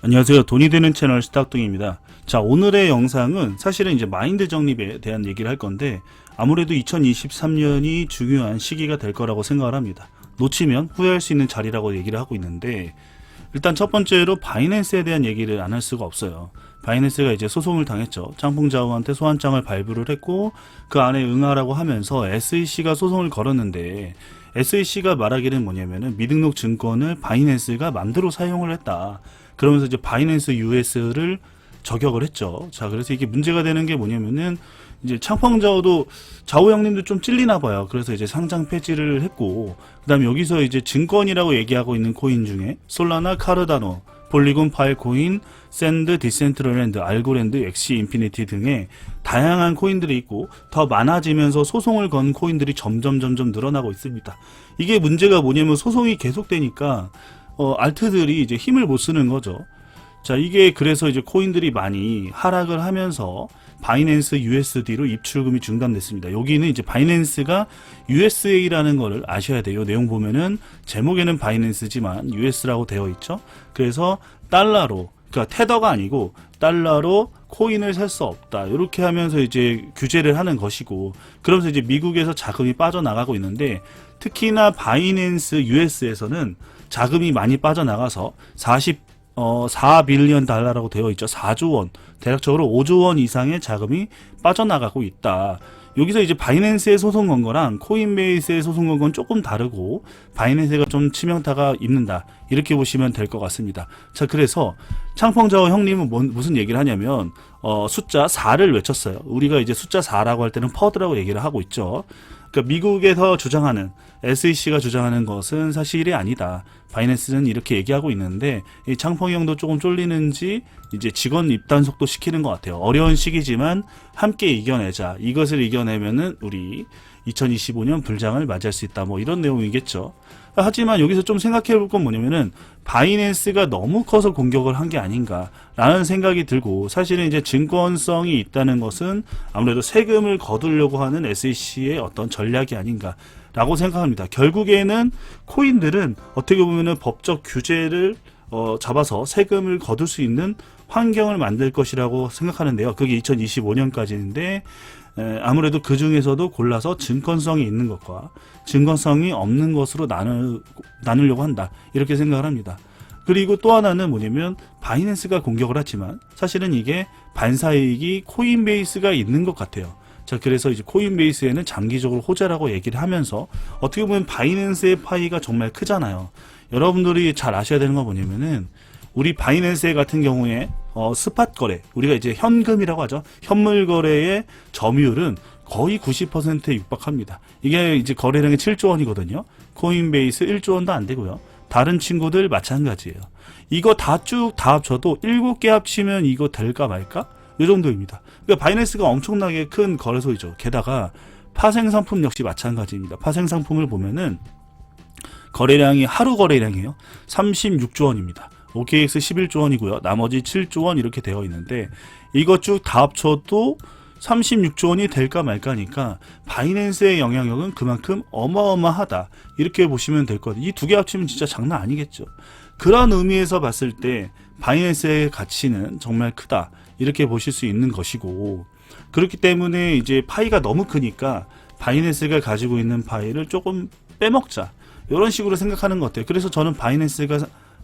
안녕하세요. 돈이 되는 채널 스타뚱입니다. 자, 오늘의 영상은 사실은 이제 마인드 정립에 대한 얘기를 할 건데, 아무래도 2023년이 중요한 시기가 될 거라고 생각을 합니다. 놓치면 후회할 수 있는 자리라고 얘기를 하고 있는데, 일단 첫 번째로 바이낸스에 대한 얘기를 안 할 수가 없어요. 바이낸스가 이제 소송을 당했죠. 짱풍자오한테 소환장을 발부를 했고, 그 안에 응하라고 하면서 SEC가 소송을 걸었는데, SEC가 말하기는 뭐냐면은 미등록 증권을 바이낸스가 맘대로 사용을 했다. 그러면서 이제 바이낸스 US를 저격을 했죠. 자, 그래서 이게 문제가 되는 게 뭐냐면은 이제 창펑자오도 자오 형님도 좀 찔리나 봐요. 그래서 이제 상장 폐지를 했고, 그다음에 여기서 이제 증권이라고 얘기하고 있는 코인 중에 솔라나, 카르다노, 폴리곤, 파일코인, 샌드, 디센트럴랜드, 알고랜드, 엑시, 인피니티 등의 다양한 코인들이 있고 더 많아지면서 소송을 건 코인들이 점점 늘어나고 있습니다. 이게 문제가 뭐냐면 소송이 계속되니까 알트들이 이제 힘을 못 쓰는 거죠. 자, 이게 그래서 이제 코인들이 많이 하락을 하면서 바이낸스 USD로 입출금이 중단됐습니다. 여기는 이제 바이낸스가 USA라는 거를 아셔야 돼요. 내용 보면은 제목에는 바이낸스지만 US라고 되어 있죠. 그래서 달러로, 그러니까 테더가 아니고 달러로 코인을 살 수 없다. 이렇게 하면서 이제 규제를 하는 것이고, 그러면서 이제 미국에서 자금이 빠져나가고 있는데, 특히나 바이낸스 US에서는 자금이 많이 빠져나가서 4빌리언 달러라고 되어 있죠. 4조 원, 대략적으로 5조 원 이상의 자금이 빠져나가고 있다. 여기서 이제 바이낸스에 소송 건 거랑 코인베이스에 소송 건 건 조금 다르고, 바이낸스가 좀 치명타가 있는다, 이렇게 보시면 될 것 같습니다. 자, 그래서 창펑자오 형님은 무슨 얘기를 하냐면 숫자 4를 외쳤어요. 우리가 이제 숫자 4라고 할 때는 퍼드라고 얘기를 하고 있죠. 그러니까 미국에서 주장하는, SEC가 주장하는 것은 사실이 아니다. 바이낸스는 이렇게 얘기하고 있는데, 이 창펑이 형도 조금 쫄리는지 이제 직원 입단속도 시키는 것 같아요. 어려운 시기지만 함께 이겨내자. 이것을 이겨내면은 우리 2025년 불장을 맞이할 수 있다. 뭐 이런 내용이겠죠. 하지만 여기서 좀 생각해 볼 건 뭐냐면은 바이낸스가 너무 커서 공격을 한 게 아닌가라는 생각이 들고, 사실은 이제 증권성이 있다는 것은 아무래도 세금을 거두려고 하는 SEC의 어떤 전략이 아닌가라고 생각합니다. 결국에는 코인들은 어떻게 보면은 법적 규제를 잡아서 세금을 거둘 수 있는 환경을 만들 것이라고 생각하는데요. 그게 2025년까지인데, 아무래도 그 중에서도 골라서 증권성이 있는 것과 증권성이 없는 것으로 나누려고 한다, 이렇게 생각을 합니다. 그리고 또 하나는 뭐냐면 바이낸스가 공격을 하지만 사실은 이게 반사이익이 코인베이스가 있는 것 같아요. 자, 그래서 이제 코인베이스에는 장기적으로 호재라고 얘기를 하면서, 어떻게 보면 바이낸스의 파이가 정말 크잖아요. 여러분들이 잘 아셔야 되는 건 뭐냐면은, 우리 바이낸스 같은 경우에 스팟 거래, 우리가 이제 현금이라고 하죠. 현물 거래의 점유율은 거의 90%에 육박합니다. 이게 이제 거래량이 7조 원이거든요. 코인베이스 1조 원도 안 되고요. 다른 친구들 마찬가지예요. 이거 다 합쳐도 7개 합치면 이거 될까 말까? 이 정도입니다. 그러니까 바이낸스가 엄청나게 큰 거래소이죠. 게다가 파생상품 역시 마찬가지입니다. 파생상품을 보면은 거래량이, 하루 거래량이에요. 36조 원입니다. OKX 11조 원이고요. 나머지 7조 원 이렇게 되어 있는데, 이것 쭉 다 합쳐도 36조 원이 될까 말까니까 바이낸스의 영향력은 그만큼 어마어마하다, 이렇게 보시면 될 것 같아요. 이 두 개 합치면 진짜 장난 아니겠죠. 그런 의미에서 봤을 때 바이낸스의 가치는 정말 크다, 이렇게 보실 수 있는 것이고, 그렇기 때문에 이제 파이가 너무 크니까 바이낸스가 가지고 있는 파이를 조금 빼먹자, 이런 식으로 생각하는 것 같아요. 그래서 저는 바이낸스가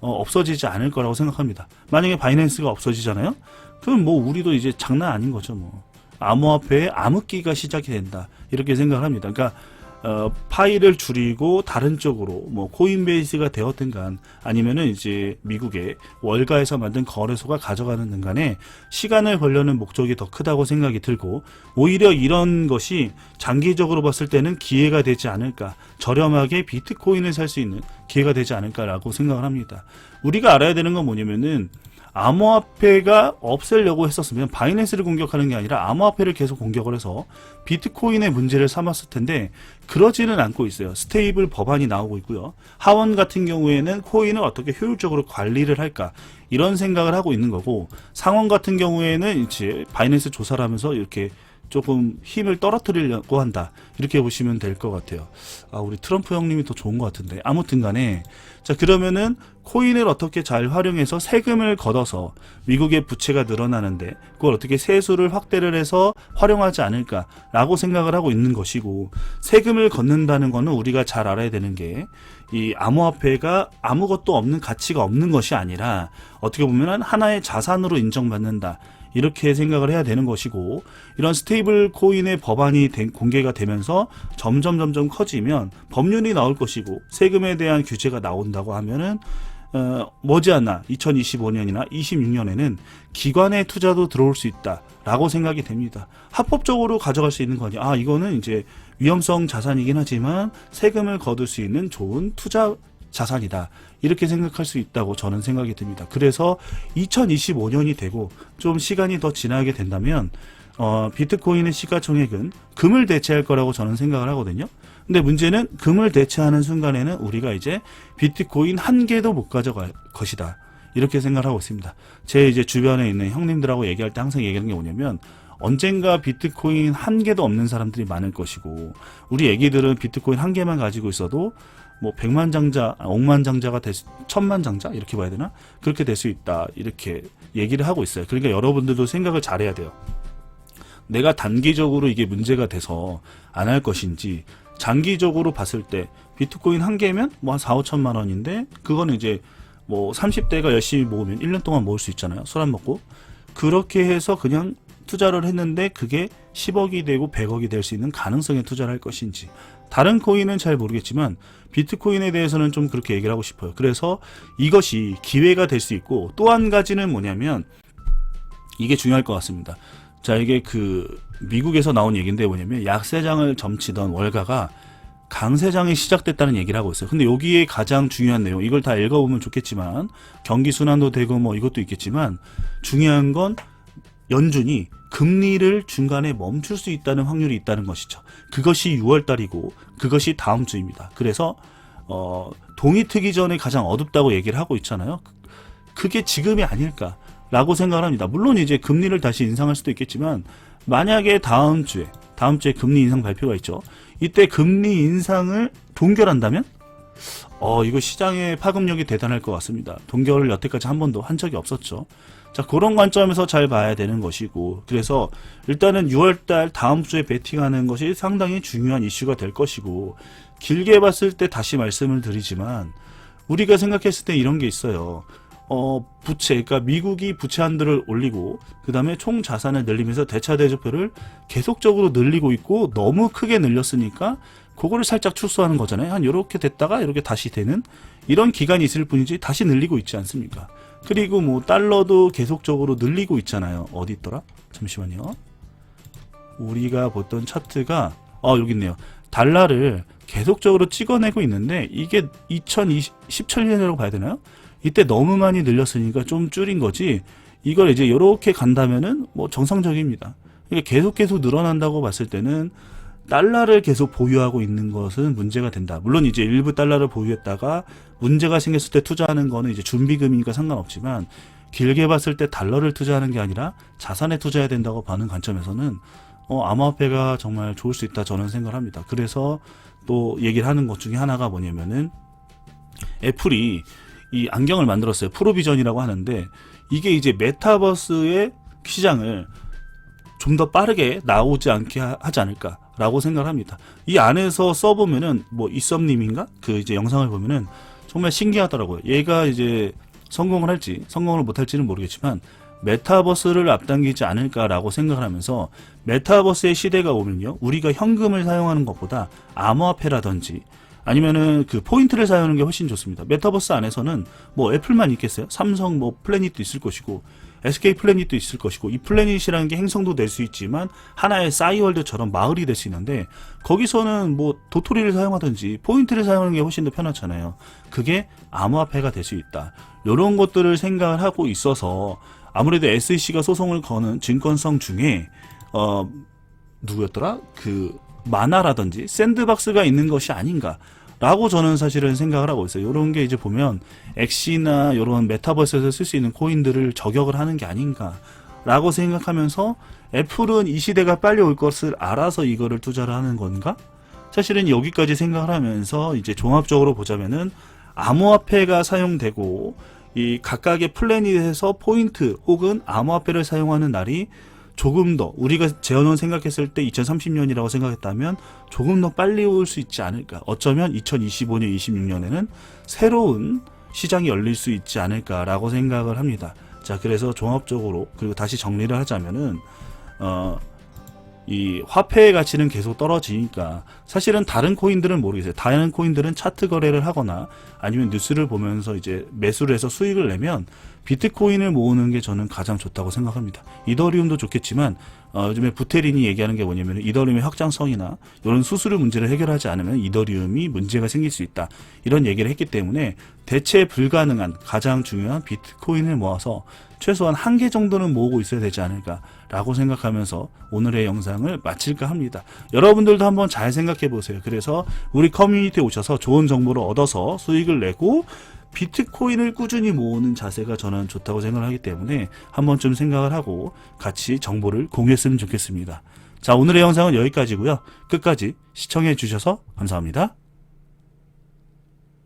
없어지지 않을 거라고 생각합니다. 만약에 바이낸스가 없어지잖아요? 그럼 뭐 우리도 이제 장난 아닌 거죠. 뭐 암호화폐의 암흑기가 시작이 된다, 이렇게 생각을 합니다. 그러니까 파일을 줄이고 다른 쪽으로 뭐 코인베이스가 되었든 간, 아니면은 이제 미국의 월가에서 만든 거래소가 가져가는 등 간에 시간을 벌려는 목적이 더 크다고 생각이 들고, 오히려 이런 것이 장기적으로 봤을 때는 기회가 되지 않을까, 저렴하게 비트코인을 살 수 있는 기회가 되지 않을까라고 생각을 합니다. 우리가 알아야 되는 건 뭐냐면은, 암호화폐가 없애려고 했었으면 바이낸스를 공격하는 게 아니라 암호화폐를 계속 공격을 해서 비트코인의 문제를 삼았을 텐데, 그러지는 않고 있어요. 스테이블 법안이 나오고 있고요. 하원 같은 경우에는 코인을 어떻게 효율적으로 관리를 할까, 이런 생각을 하고 있는 거고, 상원 같은 경우에는 이제 바이낸스 조사를 하면서 이렇게 조금 힘을 떨어뜨리려고 한다. 이렇게 보시면 될 것 같아요. 우리 트럼프 형님이 더 좋은 것 같은데. 아무튼 간에. 자, 그러면은 코인을 어떻게 잘 활용해서 세금을 걷어서 미국의 부채가 늘어나는데 그걸 어떻게 세수를 확대를 해서 활용하지 않을까라고 생각을 하고 있는 것이고, 세금을 걷는다는 거는 우리가 잘 알아야 되는 게 이 암호화폐가 아무것도 없는 가치가 없는 것이 아니라 어떻게 보면 하나의 자산으로 인정받는다. 이렇게 생각을 해야 되는 것이고, 이런 스테이블 코인의 법안이 공개가 되면서 점점 커지면 법률이 나올 것이고 세금에 대한 규제가 나온다고 하면은 머지않아 2025년이나 26년에는 기관의 투자도 들어올 수 있다라고 생각이 됩니다. 합법적으로 가져갈 수 있는 거니, 이거는 이제 위험성 자산이긴 하지만 세금을 거둘 수 있는 좋은 투자 자산이다. 이렇게 생각할 수 있다고 저는 생각이 듭니다. 그래서 2025년이 되고 좀 시간이 더 지나게 된다면 비트코인의 시가총액은 금을 대체할 거라고 저는 생각을 하거든요. 근데 문제는 금을 대체하는 순간에는 우리가 이제 비트코인 한 개도 못 가져갈 것이다. 이렇게 생각을 하고 있습니다. 제 이제 주변에 있는 형님들하고 얘기할 때 항상 얘기하는 게 뭐냐면, 언젠가 비트코인 한 개도 없는 사람들이 많을 것이고, 우리 애기들은 비트코인 한 개만 가지고 있어도 뭐 100만 장자, 억만 장자가 될 수, 1000만 장자 이렇게 봐야 되나? 그렇게 될 수 있다. 이렇게 얘기를 하고 있어요. 그러니까 여러분들도 생각을 잘해야 돼요. 내가 단기적으로 이게 문제가 돼서 안 할 것인지, 장기적으로 봤을 때 비트코인 한 개면 뭐 한 4, 5천만 원인데 그거는 이제 뭐 30대가 열심히 모으면 1년 동안 모을 수 있잖아요. 술 안 먹고. 그렇게 해서 그냥 투자를 했는데 그게 10억이 되고 100억이 될 수 있는 가능성에 투자를 할 것인지, 다른 코인은 잘 모르겠지만 비트코인에 대해서는 좀 그렇게 얘기를 하고 싶어요. 그래서 이것이 기회가 될 수 있고, 또 한 가지는 뭐냐면 이게 중요할 것 같습니다. 자, 이게 그 미국에서 나온 얘기인데 뭐냐면, 약세장을 점치던 월가가 강세장이 시작됐다는 얘기를 하고 있어요. 근데 여기에 가장 중요한 내용, 이걸 다 읽어보면 좋겠지만, 경기 순환도 되고 뭐 이것도 있겠지만, 중요한 건 연준이 금리를 중간에 멈출 수 있다는 확률이 있다는 것이죠. 그것이 6월달이고 그것이 다음 주입니다. 그래서 동이 트기 전에 가장 어둡다고 얘기를 하고 있잖아요. 그게 지금이 아닐까라고 생각을 합니다. 물론 이제 금리를 다시 인상할 수도 있겠지만, 만약에 다음 주에 금리 인상 발표가 있죠. 이때 금리 인상을 동결한다면 이거 시장의 파급력이 대단할 것 같습니다. 동결을 여태까지 한 번도 한 적이 없었죠. 자, 그런 관점에서 잘 봐야 되는 것이고, 그래서 일단은 6월달 다음 주에 베팅하는 것이 상당히 중요한 이슈가 될 것이고, 길게 봤을 때 다시 말씀을 드리지만, 우리가 생각했을 때 이런 게 있어요. 부채, 그러니까 미국이 부채 한도를 올리고 그 다음에 총 자산을 늘리면서 대차 대조표를 계속적으로 늘리고 있고, 너무 크게 늘렸으니까 그거를 살짝 축소하는 거잖아요. 한 요렇게 됐다가 이렇게 다시 되는 이런 기간이 있을 뿐이지 다시 늘리고 있지 않습니까? 그리고 뭐 달러도 계속적으로 늘리고 있잖아요. 어디 있더라? 잠시만요. 우리가 보던 차트가 여기 있네요. 달러를 계속적으로 찍어내고 있는데 이게 2017년이라고 봐야 되나요? 이때 너무 많이 늘렸으니까 좀 줄인 거지, 이걸 이제 이렇게 간다면은 뭐 정상적입니다. 그러니까 계속 늘어난다고 봤을 때는 달러를 계속 보유하고 있는 것은 문제가 된다. 물론 이제 일부 달러를 보유했다가 문제가 생겼을 때 투자하는 거는 이제 준비금이니까 상관없지만, 길게 봤을 때 달러를 투자하는 게 아니라 자산에 투자해야 된다고 보는 관점에서는 암호화폐가 정말 좋을 수 있다, 저는 생각을 합니다. 그래서 또 얘기를 하는 것 중에 하나가 뭐냐면은, 애플이 이 안경을 만들었어요. 프로비전이라고 하는데, 이게 이제 메타버스의 시장을 좀 더 빠르게 나오지 않게 하지 않을까라고 생각을 합니다. 이 안에서 써보면은 뭐 이썸님인가? 그 이제 영상을 보면은 정말 신기하더라고요. 얘가 이제 성공을 할지 성공을 못할지는 모르겠지만 메타버스를 앞당기지 않을까라고 생각을 하면서, 메타버스의 시대가 오면요, 우리가 현금을 사용하는 것보다 암호화폐라든지 아니면은 그 포인트를 사용하는 게 훨씬 좋습니다. 메타버스 안에서는 뭐 애플만 있겠어요? 삼성 뭐 플래닛도 있을 것이고 SK 플래닛도 있을 것이고, 이 플래닛이라는 게 행성도 될 수 있지만 하나의 싸이월드처럼 마을이 될 수 있는데, 거기서는 뭐 도토리를 사용하든지 포인트를 사용하는 게 훨씬 더 편하잖아요. 그게 암호화폐가 될 수 있다. 이런 것들을 생각을 하고 있어서 아무래도 SEC가 소송을 거는 증권성 중에 누구였더라? 그 마나라든지 샌드박스가 있는 것이 아닌가 라고 저는 사실은 생각을 하고 있어요. 이런 게 이제 보면 엑시나 이런 메타버스에서 쓸 수 있는 코인들을 저격을 하는 게 아닌가 라고 생각하면서 애플은 이 시대가 빨리 올 것을 알아서 이거를 투자를 하는 건가? 사실은 여기까지 생각을 하면서 이제 종합적으로 보자면은 암호화폐가 사용되고 이 각각의 플래닛에서 포인트 혹은 암호화폐를 사용하는 날이 조금 더 우리가 재현원 생각했을 때 2030년이라고 생각했다면 조금 더 빨리 올 수 있지 않을까. 어쩌면 2025년, 26년에는 새로운 시장이 열릴 수 있지 않을까라고 생각을 합니다. 자, 그래서 종합적으로 그리고 다시 정리를 하자면은 이 화폐의 가치는 계속 떨어지니까 사실은 다른 코인들은 모르겠어요. 다른 코인들은 차트 거래를 하거나 아니면 뉴스를 보면서 이제 매수를 해서 수익을 내면 비트코인을 모으는 게 저는 가장 좋다고 생각합니다. 이더리움도 좋겠지만 요즘에 부테린이 얘기하는 게 뭐냐면 이더리움의 확장성이나 이런 수수료 문제를 해결하지 않으면 이더리움이 문제가 생길 수 있다. 이런 얘기를 했기 때문에 대체 불가능한 가장 중요한 비트코인을 모아서 최소한 한 개 정도는 모으고 있어야 되지 않을까라고 생각하면서 오늘의 영상을 마칠까 합니다. 여러분들도 한번 잘 생각해 보세요. 그래서 우리 커뮤니티에 오셔서 좋은 정보를 얻어서 수익을 내고 비트코인을 꾸준히 모으는 자세가 저는 좋다고 생각을 하기 때문에 한번 좀 생각을 하고 같이 정보를 공유했으면 좋겠습니다. 자, 오늘의 영상은 여기까지고요. 끝까지 시청해 주셔서 감사합니다.